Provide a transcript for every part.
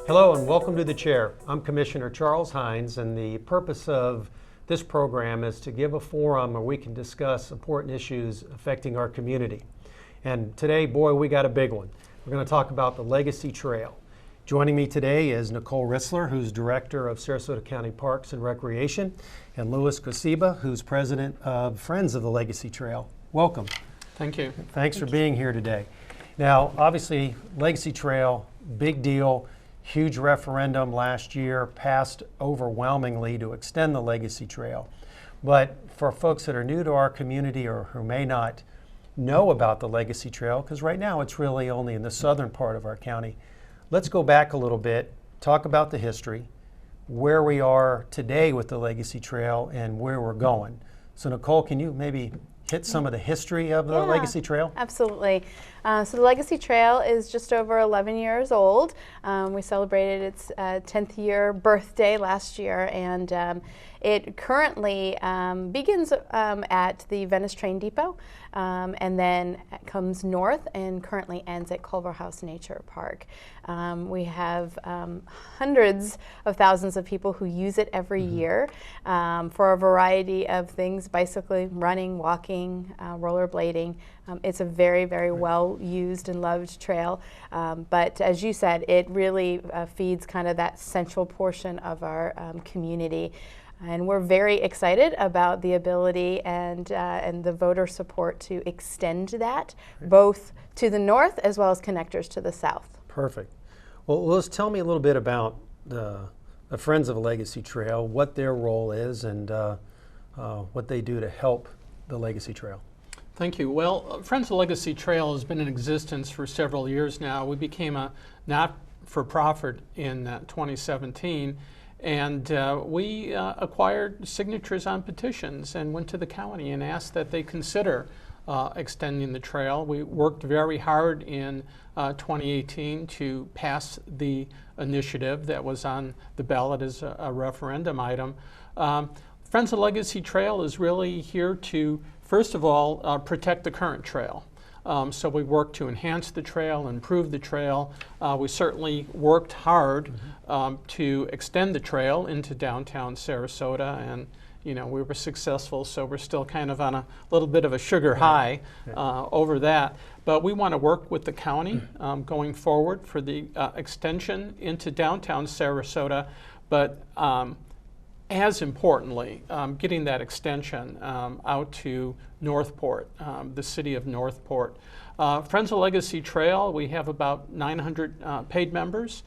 Hello and welcome to the chair. I'm Commissioner Charles Hines, and the purpose of this program is to give a forum where we can discuss important issues affecting our community. And today, boy, we got a big one. We're going to talk about the Legacy Trail. Joining me today is Nicole Rissler, who's Director of Sarasota County Parks and Recreation, and Kosiba, who's President of Friends of the Legacy Trail. Welcome. Thank you. Thanks for being here today. Now, obviously, Legacy Trail, big deal. Huge referendum last year, passed overwhelmingly to extend the Legacy Trail. But for folks that are new to our community or who may not know about the Legacy Trail, because right now it's really only in the southern part of our county, let's go back a little bit, talk about the history, where we are today with the Legacy Trail and where we're going. So Nicole, can you maybe hit some of the history of the Legacy Trail? Absolutely. So the Legacy Trail is just over 11 years old. We celebrated its 10th year birthday last year, and it currently begins at the Venice Train Depot, and then comes north and currently ends at Culver House Nature Park. We have hundreds of thousands of people who use it every year for a variety of things: bicycling, running, walking, rollerblading. It's a very, very well used and loved trail, but as you said, it really feeds kind of that central portion of our community. And we're very excited about the ability and the voter support to extend that, both to the north as well as connectors to the south. Perfect. Well, Liz, tell me a little bit about the Friends of the Legacy Trail, what their role is, and what they do to help the Legacy Trail. Thank you. Well, Friends of the Legacy Trail has been in existence for several years now. We became a not-for-profit in 2017. And we acquired signatures on petitions and went to the county and asked that they consider extending the trail. We worked very hard in 2018 to pass the initiative that was on the ballot as a referendum item. Friends of the Legacy Trail is really here to, first of all, protect the current trail. So we worked to enhance the trail, improve the trail. We certainly worked hard to extend the trail into downtown Sarasota, and we were successful, so we're still kind of on a little bit of a sugar high over that. But we want to work with the county going forward for the extension into downtown Sarasota, but as importantly, getting that extension out to Northport, the city of Northport. Friends of Legacy Trail, we have about 900 paid members.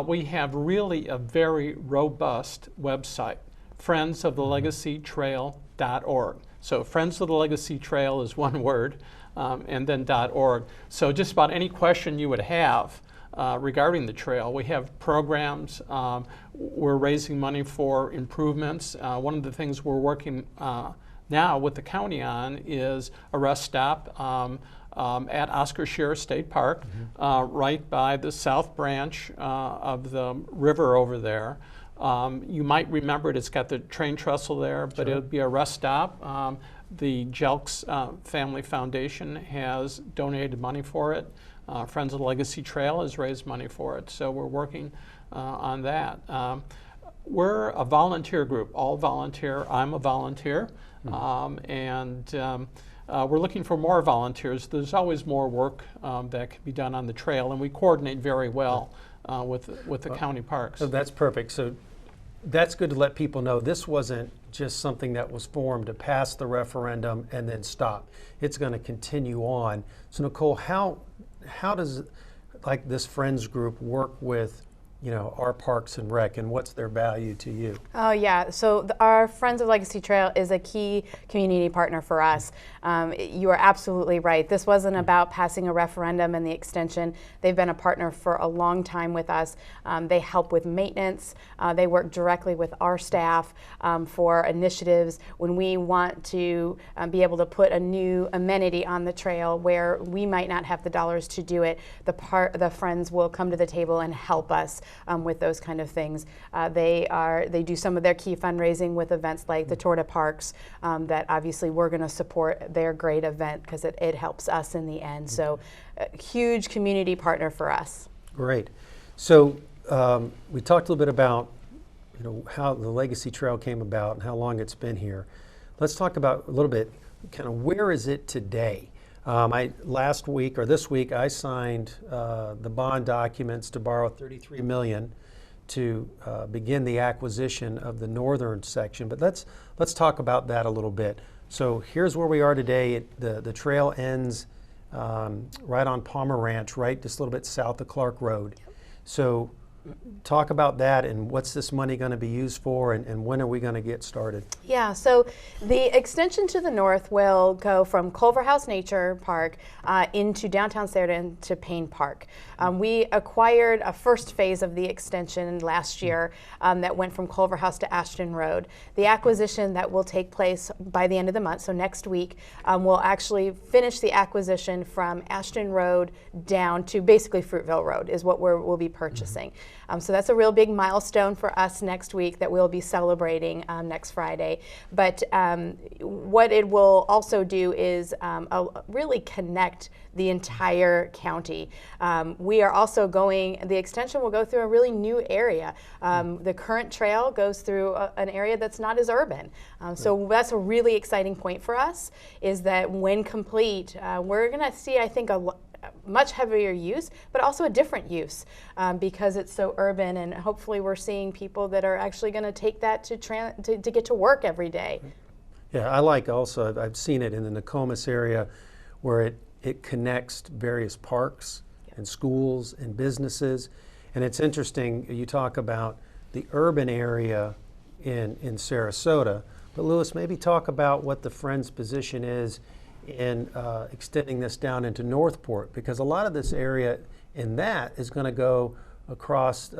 We have really a very robust website, friendsofthelegacytrail.org. So Friends of the Legacy Trail is one word, and then .org. So just about any question you would have regarding the trail. We have programs. We're raising money for improvements. One of the things we're working now with the county on is a rest stop at Oscar Scherer State Park, right by the south branch of the river over there. You might remember it's got the train trestle there, but it would be a rest stop. The Jelks Family Foundation has donated money for it. Friends of the Legacy Trail has raised money for it, so we're working on that. We're a volunteer group, all volunteer. I'm a volunteer, and we're looking for more volunteers. There's always more work that can be done on the trail, and we coordinate very well with the county parks. So that's perfect. So that's good to let people know this wasn't just something that was formed to pass the referendum and then stop. It's going to continue on. So Nicole, how does this Friends group work with our Parks and Rec, and what's their value to you? Oh yeah, so our Friends of Legacy Trail is a key community partner for us. You are absolutely right. This wasn't about passing a referendum and the extension. They've been a partner for a long time with us. They help with maintenance. They work directly with our staff for initiatives when we want to be able to put a new amenity on the trail where we might not have the dollars to do it. The Friends will come to the table and help us with those kind of things. They do some of their key fundraising with events like the Tour de Parks that obviously we're going to support their great event because it helps us in the end. So a huge community partner for us. Great. So we talked a little bit about how the Legacy Trail came about and how long it's been here. Let's talk about a little bit kind of where is it today? Last week or this week I signed the bond documents to borrow $33 million to begin the acquisition of the northern section. But let's talk about that a little bit. So here's where we are today. The trail ends right on Palmer Ranch, right just a little bit south of Clark Road. So talk about that and what's this money going to be used for, and when are we going to get started? Yeah, so the extension to the north will go from Culver House Nature Park into downtown Sarasota into Payne Park. We acquired a first phase of the extension last year that went from Culver House to Ashton Road. The acquisition that will take place by the end of the month, so next week, we'll actually finish the acquisition from Ashton Road down to basically Fruitville Road is what we'll be purchasing. So that's a real big milestone for us next week that we'll be celebrating next Friday. But what it will also do is really connect the entire county. We are also the extension will go through a really new area. The current trail goes through an area that's not as urban. So that's a really exciting point for us, is that when complete, we're going to see, I think, a much heavier use, but also a different use because it's so urban, and hopefully we're seeing people that are actually going to take that to get to work every day. Yeah, I like also, I've seen it in the Nokomis area where it connects various parks and schools and businesses. And it's interesting, you talk about the urban area in Sarasota, but Lewis, maybe talk about what the Friends' position is in extending this down into Northport, because a lot of this area in that is going to go across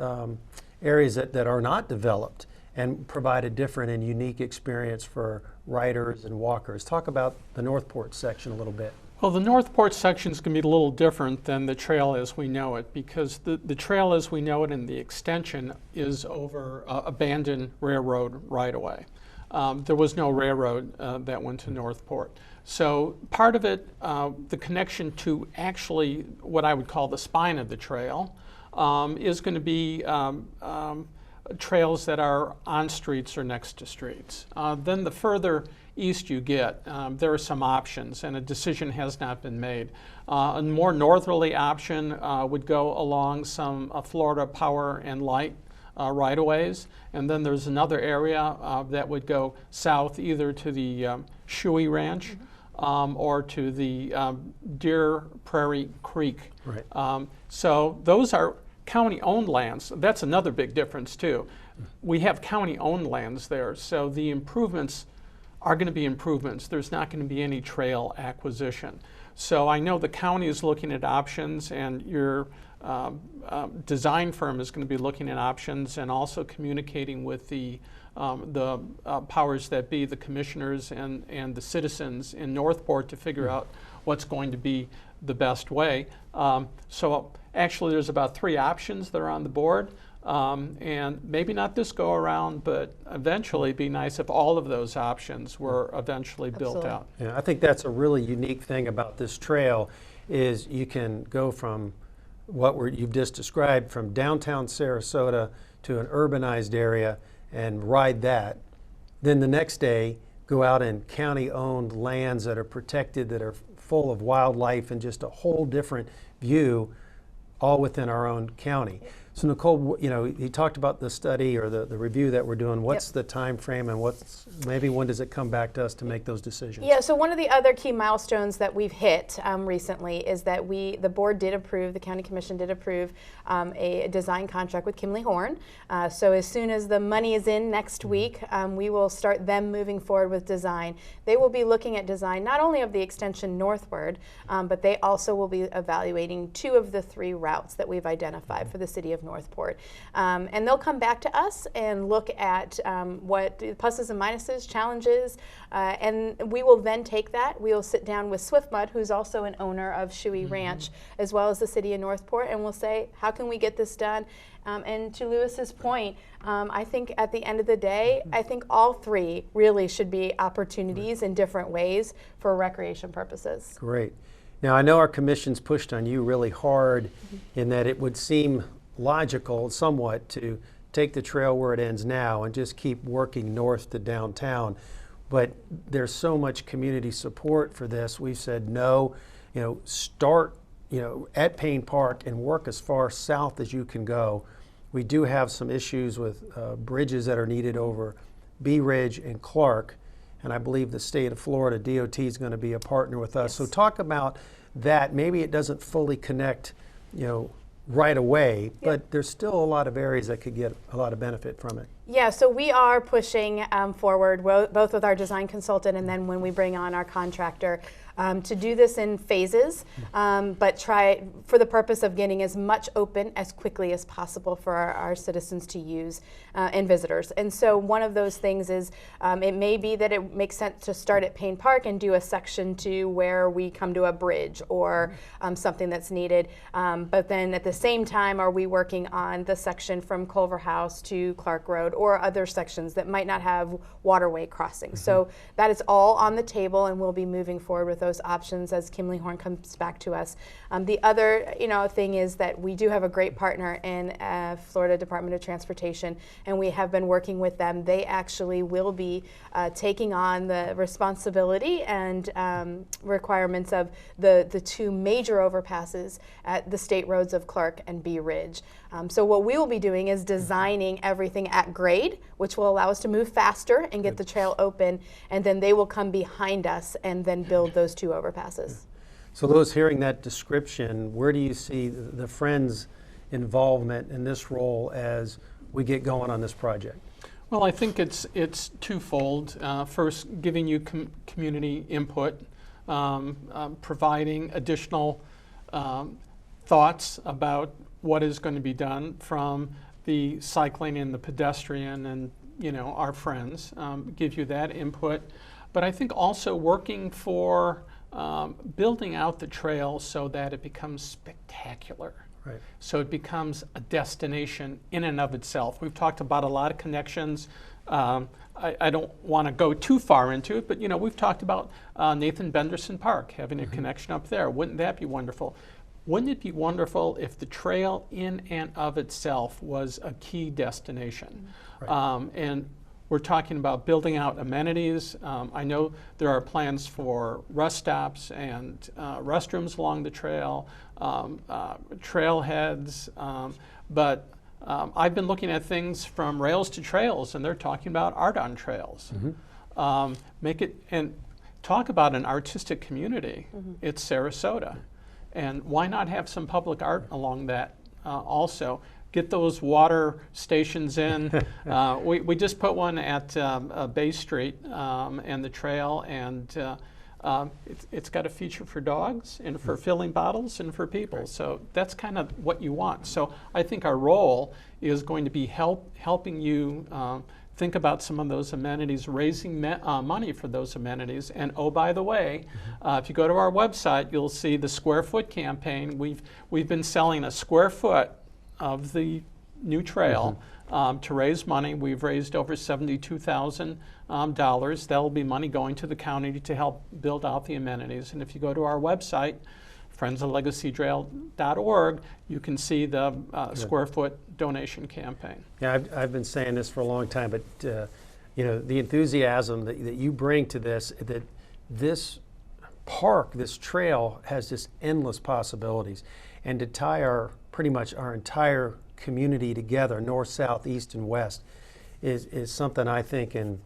areas that are not developed and provide a different and unique experience for riders and walkers. Talk about the Northport section a little bit. Well, the Northport section is going to be a little different than the trail as we know it, because the trail as we know it in the extension is over abandoned railroad right-of-way. There was no railroad that went to Northport. So part of it, the connection to actually what I would call the spine of the trail, is going to be trails that are on streets or next to streets. Then the further east you get, there are some options, and a decision has not been made. A more northerly option would go along some Florida Power and Light right-of-ways, and then there's another area that would go south either to the Shuey Ranch or to the Deer Prairie Creek. Right. So those are county-owned lands. That's another big difference too. We have county-owned lands there, so the improvements are going to be improvements. There's not going to be any trail acquisition. So I know the county is looking at options, and your design firm is going to be looking at options and also communicating with the powers that be, the commissioners and the citizens in Northport, to figure out what's going to be the best way. So actually there's about 3 options that are on the board, and maybe not this go around, but eventually it'd be nice if all of those options were eventually built out. Yeah, I think that's a really unique thing about this trail, is you can go from what you've just described, from downtown Sarasota to an urbanized area and ride that. Then the next day, go out in county-owned lands that are protected, that are full of wildlife and just a whole different view, all within our own county. So Nicole, you talked about the study or the review that we're doing. What's the time frame, and maybe when does it come back to us to make those decisions? Yeah, so one of the other key milestones that we've hit recently is that the board did approve, the county commission did approve a design contract with Kimley Horn. So as soon as the money is in next week, we will start them moving forward with design. They will be looking at design not only of the extension northward, but they also will be evaluating 2 of the 3 routes that we've identified for the city of Northport. And they'll come back to us and look at what pluses and minuses, challenges, and we will then take that. We'll sit down with Swiftmud, who's also an owner of Shuey Ranch, as well as the city of Northport, and we'll say, how can we get this done? And to Lewis's point, I think at the end of the day, I think all 3 really should be opportunities in different ways for recreation purposes. Great. Now, I know our commission's pushed on you really hard in that it would seem logical somewhat to take the trail where it ends now and just keep working north to downtown. But there's so much community support for this. We've said no, start, at Payne Park and work as far south as you can go. We do have some issues with bridges that are needed over Bee Ridge and Clark, and I believe the state of Florida DOT is going to be a partner with us. Yes. So talk about that. Maybe it doesn't fully connect, right away, but there's still a lot of areas that could get a lot of benefit from it. Yeah, so we are pushing forward, both with our design consultant and then when we bring on our contractor, to do this in phases, but try for the purpose of getting as much open as quickly as possible for our citizens to use and visitors. And so one of those things is it may be that it makes sense to start at Payne Park and do a section to where we come to a bridge or something that's needed. But then at the same time, are we working on the section from Culver House to Clark Road or other sections that might not have waterway crossings? So that is all on the table, and we'll be moving forward with those options as Kimley Horn comes back to us. The other thing is that we do have a great partner in Florida Department of Transportation, and we have been working with them. They actually will be taking on the responsibility and requirements of the two major overpasses at the state roads of Clark and Bee Ridge. So what we will be doing is designing everything at grade, which will allow us to move faster and get the trail open, and then they will come behind us and then build those two overpasses. So those hearing that description, where do you see the Friends' involvement in this role as we get going on this project? Well, I think it's twofold. First, giving you community input, providing additional thoughts about what is going to be done from the cycling and the pedestrian and our friends, give you that input. But I think also working for building out the trail so that it becomes spectacular. Right. So it becomes a destination in and of itself. We've talked about a lot of connections. I don't want to go too far into it, but we've talked about Nathan Benderson Park, having a connection up there. Wouldn't that be wonderful? Wouldn't it be wonderful if the trail in and of itself was a key destination? Right. And we're talking about building out amenities. I know there are plans for rest stops and restrooms along the trail, trailheads, but I've been looking at things from rails to trails, and they're talking about art on trails. Make it, and talk about an artistic community. It's Sarasota. And why not have some public art along that also? Get those water stations in. We just put one at Bay Street and the trail, and it's got a feature for dogs and for filling bottles and for people. Right. So that's kind of what you want. So I think our role is going to be helping you think about some of those amenities, raising money for those amenities. And oh, by the way, if you go to our website, you'll see the square foot campaign. We've been selling a square foot of the new trail to raise money. We've raised over $72,000. That'll be money going to the county to help build out the amenities. And if you go to our website, friendsoflegacytrail.org, you can see the square foot donation campaign. Yeah, I've been saying this for a long time, but the enthusiasm that you bring to this, that this park, this trail has just endless possibilities, and to tie pretty much our entire community together, north, south, east, and west, is something I think in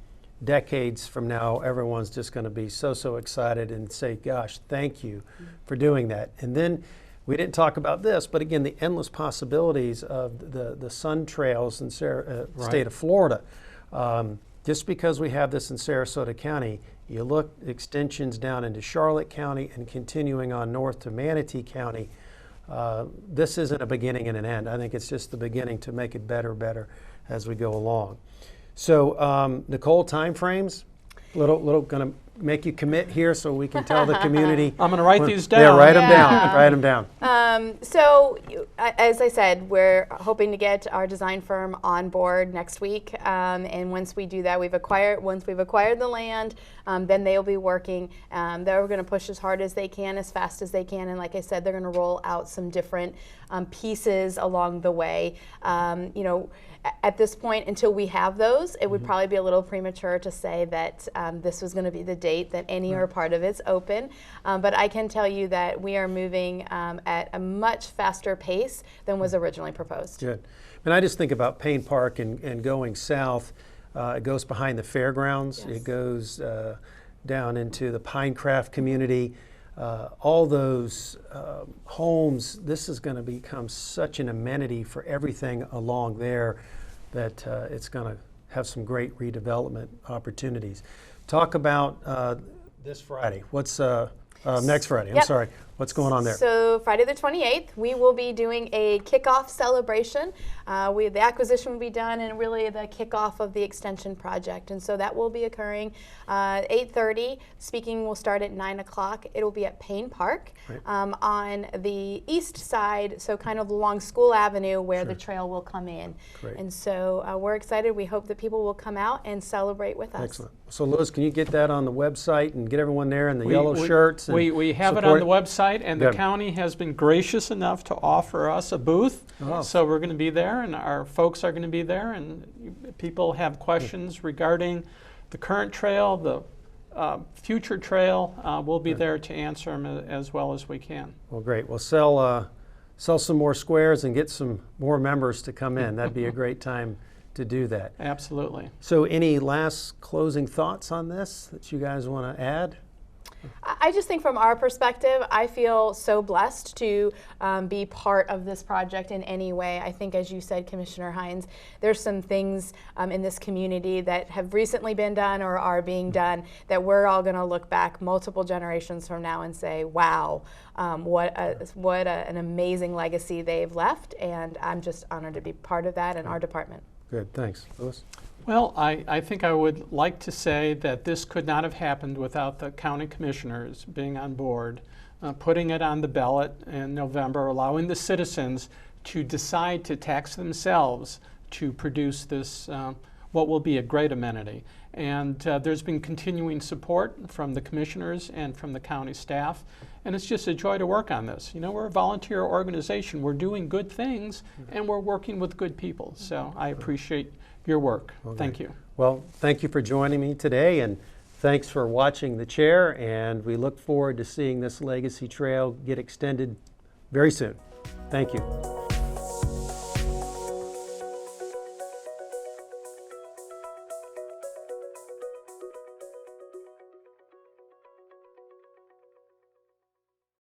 decades from now, everyone's just going to be so excited and say, gosh, thank you for doing that. And then we didn't talk about this, but again, the endless possibilities of the sun trails in state of Florida. Just because we have this in Sarasota County, you look extensions down into Charlotte County and continuing on north to Manatee County. This isn't a beginning and an end. I think it's just the beginning to make it better as we go along. So, Nicole, time frames, little going to make you commit here so we can tell the community. I'm going to write these down. Yeah, write them Yeah. down. Write them down. As I said, we're hoping to get our design firm on board next week, and once we do that, once we've acquired the land, then they'll be working. They're going to push as hard as they can, as fast as they can, and like I said, they're going to roll out some different pieces along the way. At this point, until we have those, it would probably be a little premature to say that this was going to be the date that any or part of it's open. But I can tell you that we are moving at a much faster pace than was originally proposed. Good. And I just think about Payne Park and going south. It goes behind the fairgrounds. Yes. It goes down into the Pinecraft community. All those homes, this is going to become such an amenity for everything along there that it's going to have some great redevelopment opportunities. Talk about this Friday. What's next Friday? I'm Yep. sorry. What's going on there? So Friday the 28th, we will be doing a kickoff celebration. The acquisition will be done and really the kickoff of the extension project. And so that will be occurring 8:30. Speaking will start at 9 o'clock. It will be at Payne Park Right. on the east side, so kind of along School Avenue where the trail will come in. Great. And so we're excited. We hope that people will come out and celebrate with us. Excellent. So Louis, can you get that on the website and get everyone there in the yellow shirts? And We have it support on the website, and the Good. county has been gracious enough to offer us a booth. Oh. So we're going to be there, and our folks are going to be there, and people have questions regarding the current trail, the future trail. We'll be there to answer them as well as we can. Well, great. Well, sell some more squares and get some more members to come in. That'd be a great time to do that. Absolutely. So any last closing thoughts on this that you guys want to add? I just think from our perspective, I feel so blessed to be part of this project in any way. I think, as you said, Commissioner Hines, there's some things in this community that have recently been done or are being done that we're all going to look back multiple generations from now and say, wow, what an amazing legacy they've left. And I'm just honored to be part of that in our department. Good. Thanks. Louis? Well, I think I would like to say that this could not have happened without the county commissioners being on board, putting it on the ballot in November, allowing the citizens to decide to tax themselves to produce this, what will be a great amenity. And there's been continuing support from the commissioners and from the county staff. And it's just a joy to work on this. You know, we're a volunteer organization. We're doing good things, and we're working with good people. So I appreciate your work. Thank you. Well, thank you for joining me today, and thanks for watching The Chair, and we look forward to seeing this Legacy Trail get extended very soon. Thank you.